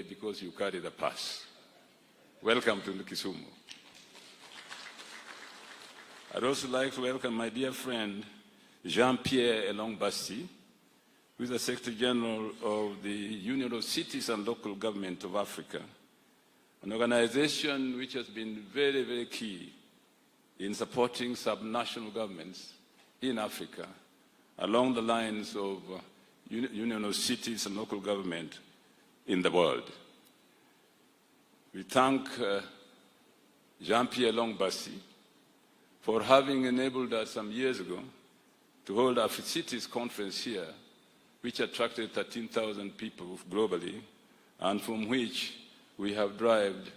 because you carry the pass. Welcome to Kisumu. I'd also like to welcome my dear friend, Jean-Pierre Elong-Basti, who is the Secretary General of the Union of Cities and Local Government of Africa, an organization which has been very, very key in supporting subnational governments in Africa along the lines of Union of Cities and Local Government in the world. We thank Jean-Pierre Elong-Basti for having enabled us some years ago to hold our cities conference here, which attracted 13,000 people globally, and from which we have derived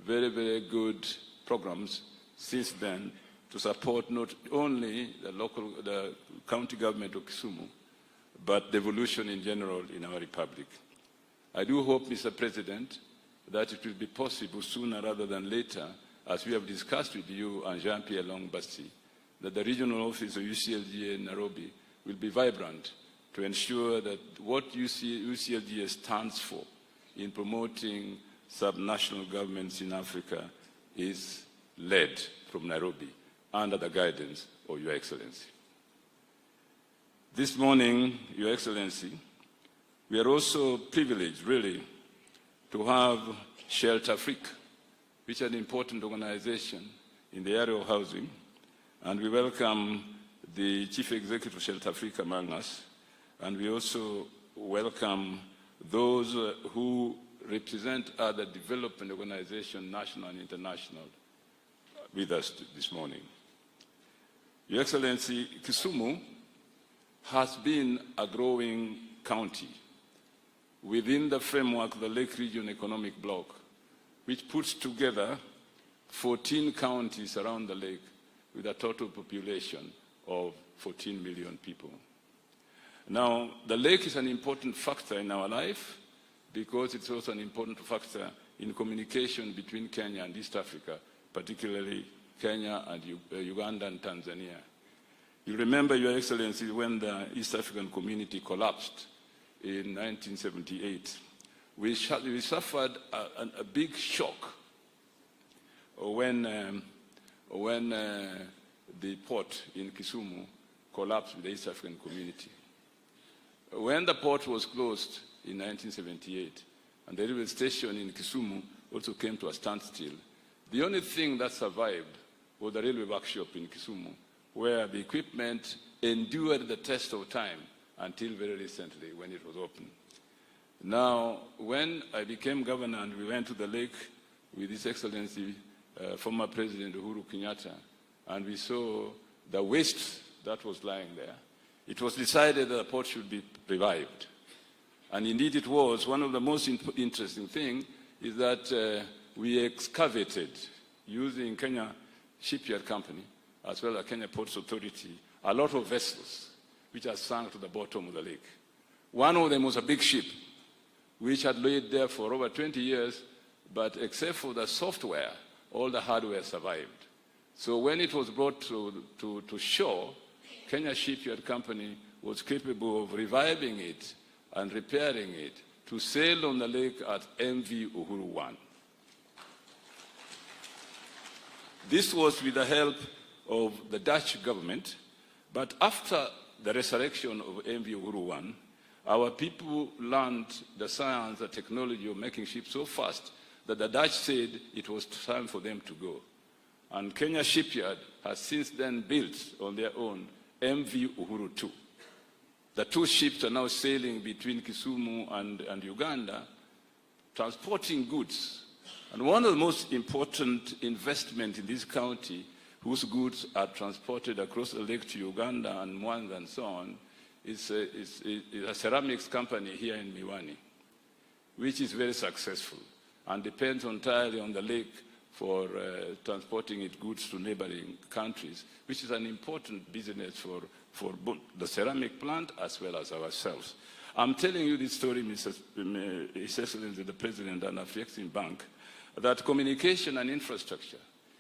very, very good programs since then to support not only the county government of Kisumu, but the evolution in general in our republic. I do hope, Mr. President, that it will be possible sooner rather than later, as we have discussed with you and Jean-Pierre Elong-Basti, that the regional office of UCLGA in Nairobi will be vibrant to ensure that what UCLGA stands for in promoting subnational governments in Africa is led from Nairobi under the guidance of Your Excellency. This morning, Your Excellency, we are also privileged, really, to have Shelter Africa, which is an important organization in the area of housing, and we welcome the Chief Executive of Shelter Africa among us, and we also welcome those who represent other development organizations, national and international, with us this morning. Your Excellency, Kisumu has been a growing county within the framework of the Lake Region Economic Bloc, which puts together 14 counties around the lake with a total population of 14 million people. Now, the lake is an important factor in our life because it's also an important factor in communication between Kenya and East Africa, particularly Kenya and Uganda and Tanzania. You remember, Your Excellency, when the East African community collapsed in 1978, we suffered a big shock when the port in Kisumu collapsed with the East African community. When the port was closed in 1978, and the railway station in Kisumu also came to a standstill, the only thing that survived was the railway workshop in Kisumu, where the equipment endured the test of time until very recently when it was opened. Now, when I became governor and we went to the lake with His Excellency, former President Uhuru Kenyatta, and we saw the waste that was lying there, it was decided that the port should be revived. And indeed it was. One of the most interesting things is that we excavated, using Kenya Shipyard Company, as well as Kenya Ports Authority, a lot of vessels which are sunk to the bottom of the lake. One of them was a big ship, which had laid there for over 20 years, but except for the software, all the hardware survived. So when it was brought to shore, Kenya Shipyard Company was capable of reviving it and repairing it to sail on the lake at MV Uhuru 1. This was with the help of the Dutch government, but after the resurrection of MV Uhuru 1, our people learned the science, the technology of making ships so fast that the Dutch said it was time for them to go. And Kenya Shipyard has since then built on their own MV Uhuru 2. The two ships are now sailing between Kisumu and Uganda, transporting goods. And one of the most important investments in this county, whose goods are transported across the lake to Uganda and Mwanza and so on, is a ceramics company here in Miwani, which is very successful and depends entirely on the lake for transporting its goods to neighboring countries, which is an important business for both the ceramic plant as well as ourselves. I'm telling you this story, His Excellency the President and Afrexim Bank, that communication and infrastructure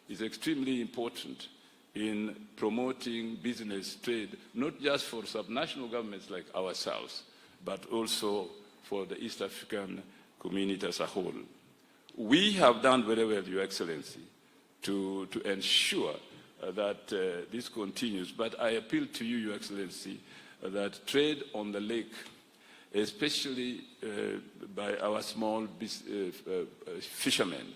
is extremely important in promoting business trade, not just for subnational governments like ourselves, but also for the East African community as a whole. We have done very well, Your Excellency, to ensure that this continues. But I appeal to you, Your Excellency, that trade on the lake, especially by our small fishermen,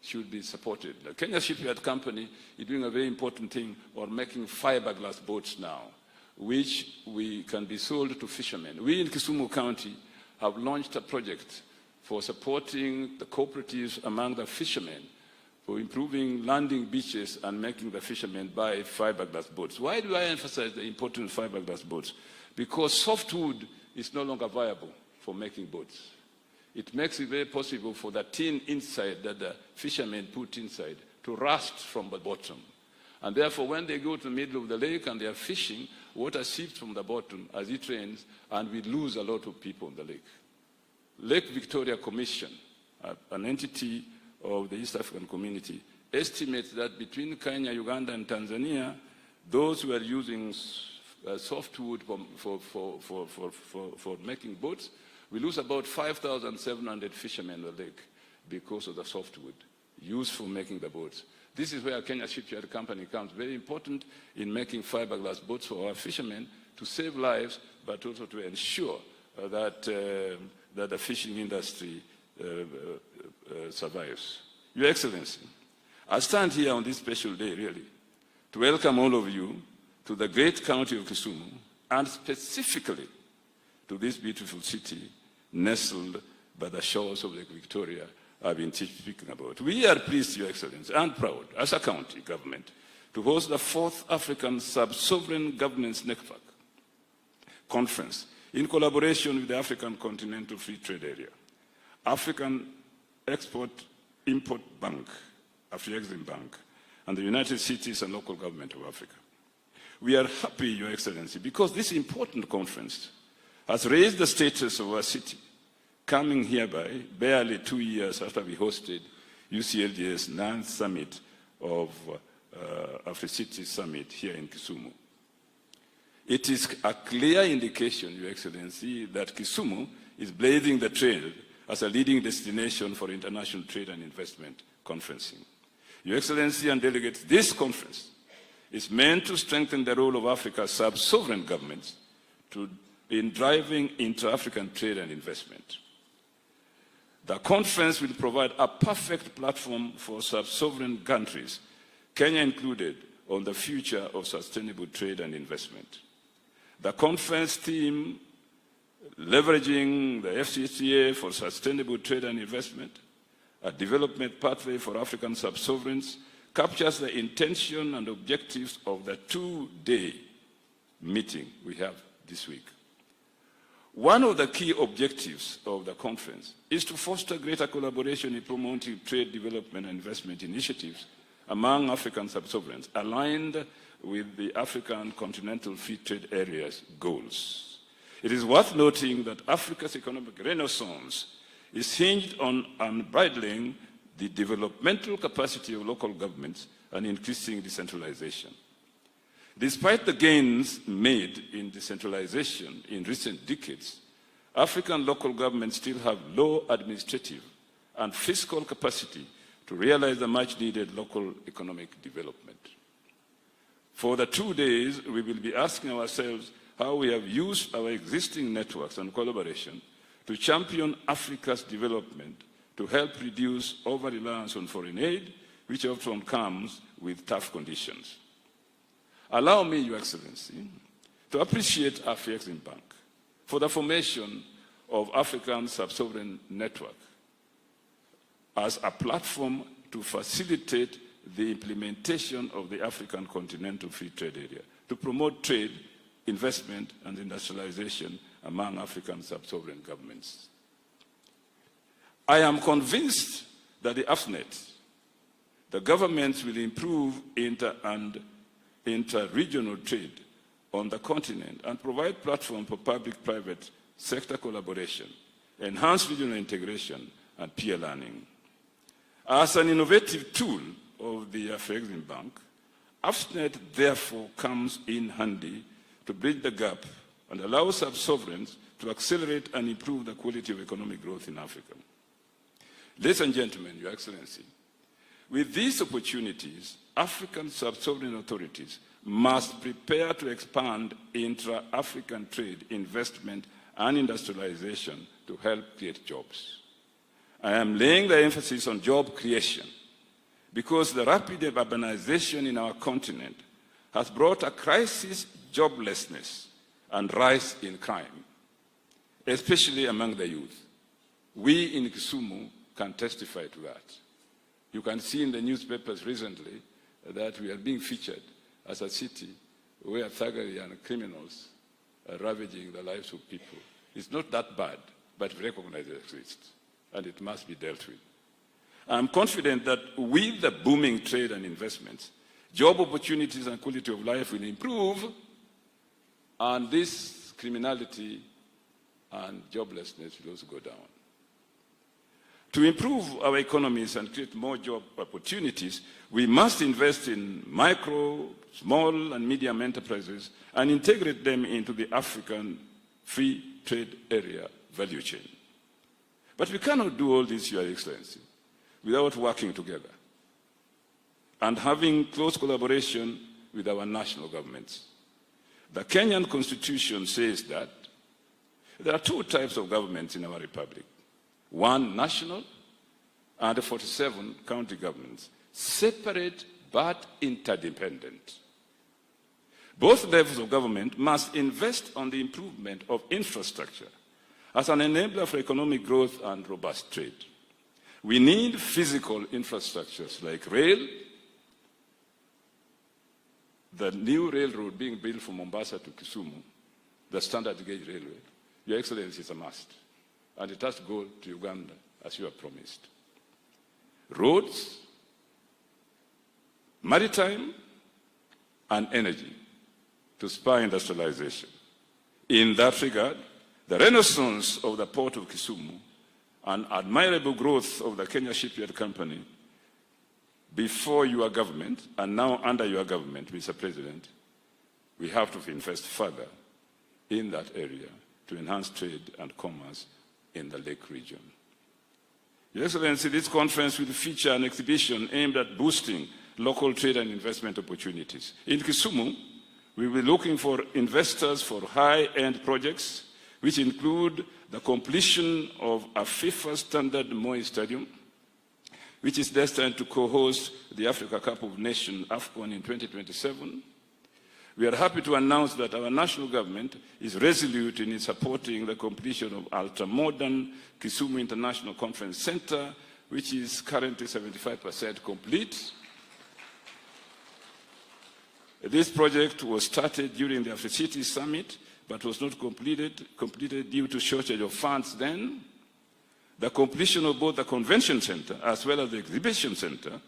should be supported. The Kenya Shipyard Company is doing a very important thing on making fiberglass boats now, which can be sold to fishermen. We in Kisumu County have launched a project for supporting the cooperatives among the fishermen, for improving landing beaches and making the fishermen buy fiberglass boats. Why do I emphasize the importance of fiberglass boats? Because softwood is no longer viable for making boats. It makes it very possible for the tin inside that the fishermen put inside to rust from the bottom. And therefore, when they go to the middle of the lake and they are fishing, water seeps from the bottom as it rains, and we lose a lot of people in the lake. Lake Victoria Commission, an entity of the East African community, estimates that between Kenya, Uganda, and Tanzania, those who are using softwood for making boats, we lose about 5,700 fishermen in the lake because of the softwood used for making the boats. This is where Kenya Shipyard Company comes very important in making fiberglass boats for our fishermen to save lives, but also to ensure that the fishing industry survives. Your Excellency, I stand here on this special day, really, to welcome all of you to the great county of Kisumu, and specifically to this beautiful city nestled by the shores of Lake Victoria I've been speaking about. We are pleased, Your Excellency, and proud as a county government to host the 4th African Sub-Sovereign Governance Network Conference in collaboration with the African Continental Free Trade Area, African Export-Import Bank, Afrexim Bank, and the United Cities and Local Government of Africa. We are happy, Your Excellency, because this important conference has raised the status of our city, coming hereby barely 2 years after we hosted UCLG's 9th summit of Afri-City Summit here in Kisumu. It is a clear indication, Your Excellency, that Kisumu is blazing the trail as a leading destination for international trade and investment conferencing. Your Excellency and delegates, this conference is meant to strengthen the role of Africa's sub-sovereign governments in driving intra-African trade and investment. The conference will provide a perfect platform for sub-sovereign countries, Kenya included, on the future of sustainable trade and investment. The conference theme, leveraging the FCCA for sustainable trade and investment, a development pathway for African sub-sovereigns, captures the intention and objectives of the 2-day meeting we have this week. One of the key objectives of the conference is to foster greater collaboration in promoting trade, development, and investment initiatives among African sub-sovereigns, aligned with the African Continental Free Trade Area's goals. It is worth noting that Africa's economic renaissance is hinged on unbridling the developmental capacity of local governments and increasing decentralization. Despite the gains made in decentralization in recent decades, African local governments still have low administrative and fiscal capacity to realize the much-needed local economic development. For the 2 days, we will be asking ourselves how we have used our existing networks and collaboration to champion Africa's development to help reduce over-reliance on foreign aid, which often comes with tough conditions. Allow me, Your Excellency, to appreciate Afrexim Bank for the formation of African Sub-Sovereign Network as a platform to facilitate the implementation of the African Continental Free Trade Area, to promote trade, investment, and industrialization among African sub-sovereign governments. I am convinced that the AFNet, the governments will improve inter-regional trade on the continent and provide platform for public-private sector collaboration, enhance regional integration, and peer learning. As an innovative tool of the Afrexim Bank, AFNet therefore comes in handy to bridge the gap and allow sub-sovereigns to accelerate and improve the quality of economic growth in Africa. Ladies and gentlemen, Your Excellency, with these opportunities, African sub-sovereign authorities must prepare to expand intra-African trade, investment, and industrialization to help create jobs. I am laying the emphasis on job creation because the rapid urbanization in our continent has brought a crisis, joblessness, and rise in crime, especially among the youth. We in Kisumu can testify to that. You can see in the newspapers recently that we are being featured as a city where thuggery and criminals are ravaging the lives of people. It's not that bad, but we recognize it exists, and it must be dealt with. I'm confident that with the booming trade and investments, job opportunities and quality of life will improve, and this criminality and joblessness will also go down. To improve our economies and create more job opportunities, we must invest in micro, small, and medium enterprises and integrate them into the African free trade area value chain. But we cannot do all this, Your Excellency, without working together and having close collaboration with our national governments. The Kenyan Constitution says that there are two types of governments in our republic. One national and 47 county governments, separate but interdependent. Both levels of government must invest on the improvement of infrastructure as an enabler for economic growth and robust trade. We need physical infrastructures like rail, the new railroad being built from Mombasa to Kisumu, the standard gauge railway. Your Excellency, is a must. And it has to go to Uganda, as you have promised. Roads, maritime, and energy to spur industrialization. In that regard, the renaissance of the port of Kisumu and admirable growth of the Kenya Shipyard Company before your government and now under your government, Mr. President, we have to invest further in that area to enhance trade and commerce in the Lake region. Your Excellency, this conference will feature an exhibition aimed at boosting local trade and investment opportunities. In Kisumu, we will be looking for investors for high-end projects, which include the completion of a FIFA standard Moi Stadium, which is destined to co-host the Africa Cup of Nations AFCON in 2027. We are happy to announce that our national government is resolute in supporting the completion of ultra-modern Kisumu International Conference Center, which is currently 75% complete. This project was started during the Afro-City Summit, but was not completed due to shortage of funds then. The completion of both the convention center as well as the exhibition center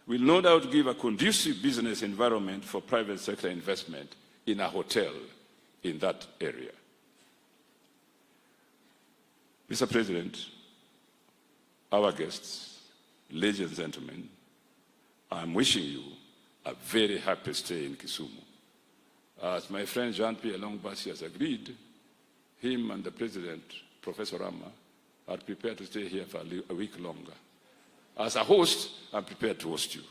will no doubt give a conducive business environment for private sector investment in a hotel in that area. Mr. President, our guests, ladies and gentlemen, I'm wishing you a very happy stay in Kisumu. As my friend Jean-Pierre Longbasi has agreed, him and the President, Professor Rama, are prepared to stay here for a week longer. As a host, I'm prepared to host you.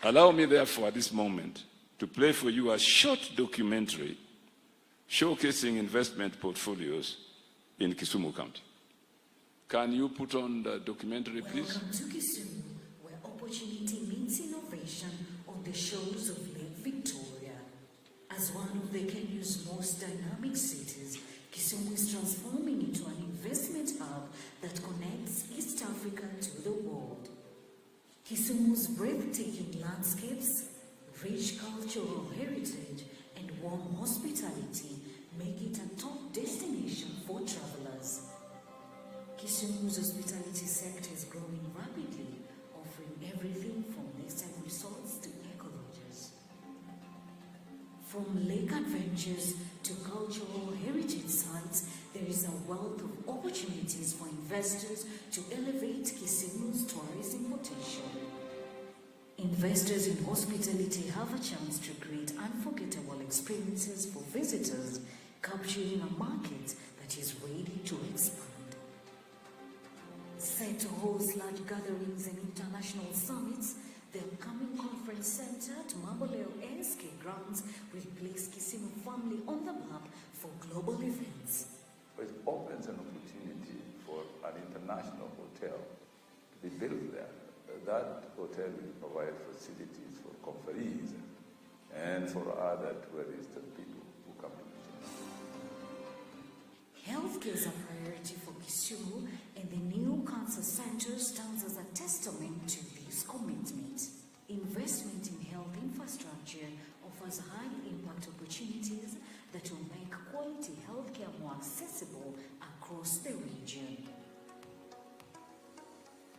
Allow me, therefore, at this moment, to play for you a short documentary showcasing investment portfolios in Kisumu County. Can you put on the documentary, please? Welcome to Kisumu, where opportunity meets innovation on the shores of Lake Victoria. As one of the Kenya's most dynamic cities, Kisumu is transforming into an investment hub that connects East Africa to the world. Kisumu's breathtaking landscapes, rich cultural heritage, and warm hospitality make it a top destination for travelers. Kisumu's hospitality sector is growing rapidly, offering everything from lakeside resorts to eco-lodges. From lake adventures to cultural heritage sites, there is a wealth of opportunities for investors to elevate Kisumu's tourism potential. Investors in hospitality have a chance to create unforgettable experiences for visitors, capturing a market that is ready to expand. host large gatherings and international summits, the upcoming conference center at Mamboleo ASK grounds will place Kisumu family on the map for global events. It opens an opportunity for an international hotel to be built there. That hotel will provide facilities for conferees and for other tourists and people who come to Kisumu. Healthcare is a priority for Kisumu, and the new cancer center stands as a testament to this commitment. Investment in health infrastructure offers high-impact opportunities that will make quality healthcare more accessible across the region.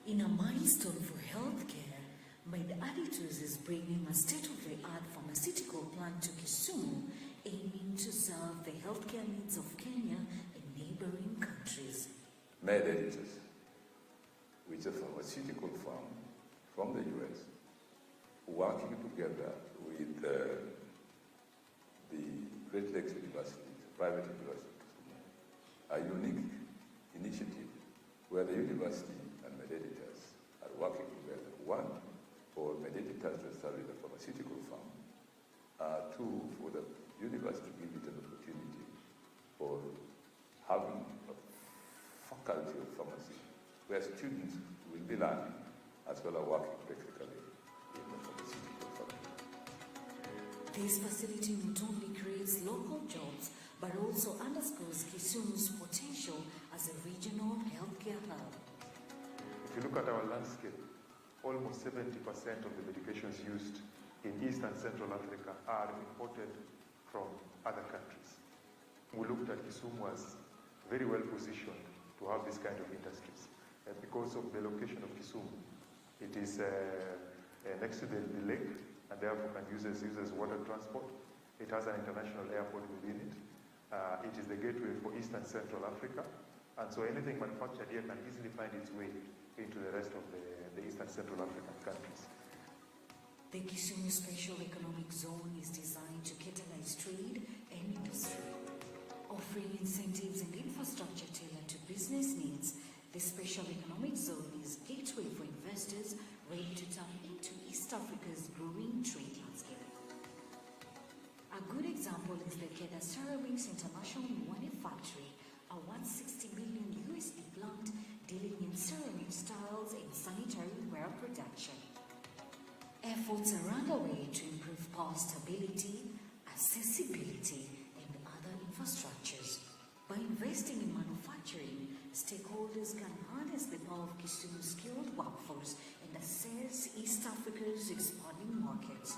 In a milestone for healthcare, MedAdditors is bringing a state-of-the-art pharmaceutical plant to Kisumu, aiming to serve the healthcare needs of Kenya and neighboring countries. MedAdditors, which is a pharmaceutical firm from the US, working together with the Great Lakes University, private university, a unique initiative where the university and MedAdditors are working together. One, for MedAdditors to establish a pharmaceutical firm. Two, for the university to give it an opportunity for having a faculty of pharmacy where students will be learning as well as working practically in the pharmaceutical firm. This facility not only creates local jobs, but also underscores Kisumu's potential as a regional healthcare hub. If you look at our landscape, almost 70% of the medications used in East and Central Africa are imported from other countries. We looked at Kisumu as very well positioned to have this kind of industries. Because of the location of Kisumu, it is next to the lake, and therefore can uses water transport. It has an international airport within it. It is the gateway for East and Central Africa, and so anything manufactured here can easily find its way into the rest of the East and Central African countries. The Kisumu Special Economic Zone is designed to catalyze trade and industry, offering incentives and infrastructure tailored to business needs. The Special Economic Zone is a gateway for investors ready to tap into East Africa's growing trade landscape. A good example is the Keda Ceramics International Mwani Factory, a $160 million USD plant dealing in ceramic styles and sanitary ware production. Efforts are underway to improve power stability, accessibility, and other infrastructures. By investing in manufacturing, stakeholders can harness the power of Kisumu's skilled workforce and assess East Africa's expanding markets.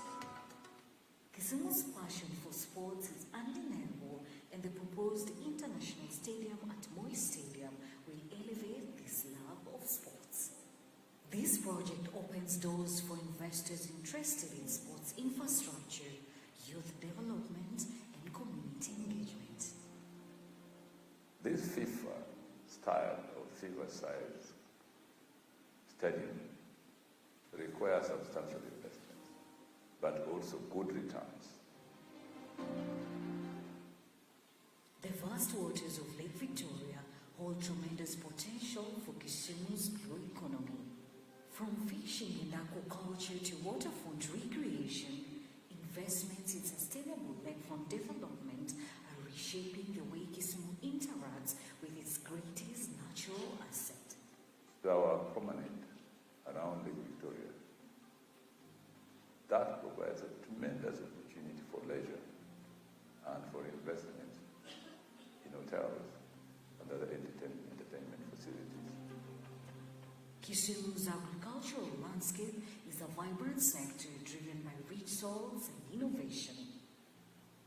Kisumu's passion for sports is undeniable, and the proposed international stadium at Moi Stadium will elevate this love of sports. This project opens doors for investors interested in sports infrastructure, youth development, and community engagement. This FIFA style of FIFA-size stadium requires substantial investment, but also good returns. The vast waters of Lake Victoria hold tremendous potential for Kisumu's blue economy. From fishing and aquaculture to waterfront recreation, investments in sustainable lakefront development are reshaping the way Kisumu interacts with its greatest natural asset. Our promenade around Lake Victoria, that provides a tremendous opportunity for leisure and for investment in hotels and other entertainment facilities. Kisumu's agricultural landscape is a vibrant sector driven by rich soils and innovation.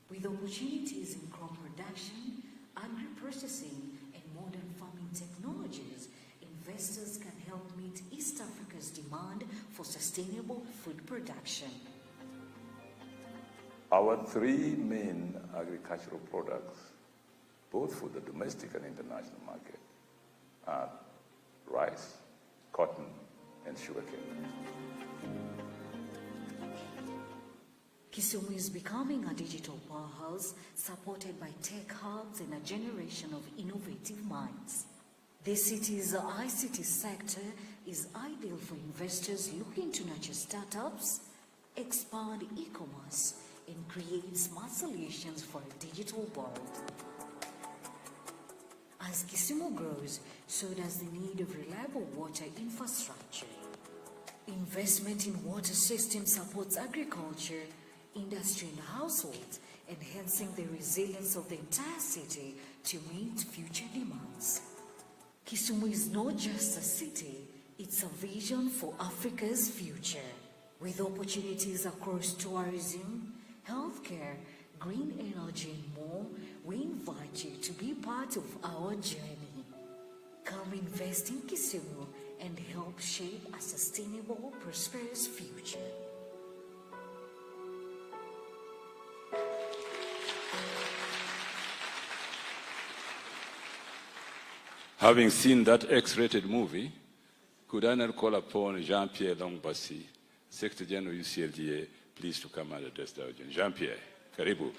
With opportunities in crop production, agri-processing, and modern farming technologies, investors can help meet East Africa's demand for sustainable food production. Our three main agricultural products, both for the domestic and international market, are rice, cotton, and sugarcane. Kisumu is becoming a digital powerhouse supported by tech hubs and a generation of innovative minds. The city's ICT sector is ideal for investors looking to nurture startups, expand e-commerce, and create smart solutions for a digital world. As Kisumu grows, so does the need of reliable water infrastructure. Investment in water systems supports agriculture, industry, and households, enhancing the resilience of the entire city to meet future demands. Kisumu is not just a city, it's a vision for Africa's future. With opportunities across tourism, healthcare, green energy, and more, we invite you to be part of our journey. Come invest in Kisumu and help shape a sustainable, prosperous future. Having seen that X-rated movie, could I not call upon Jean-Pierre Longbasi, Secretary General UCLGA, please to come and address the audience. Jean-Pierre, karibu.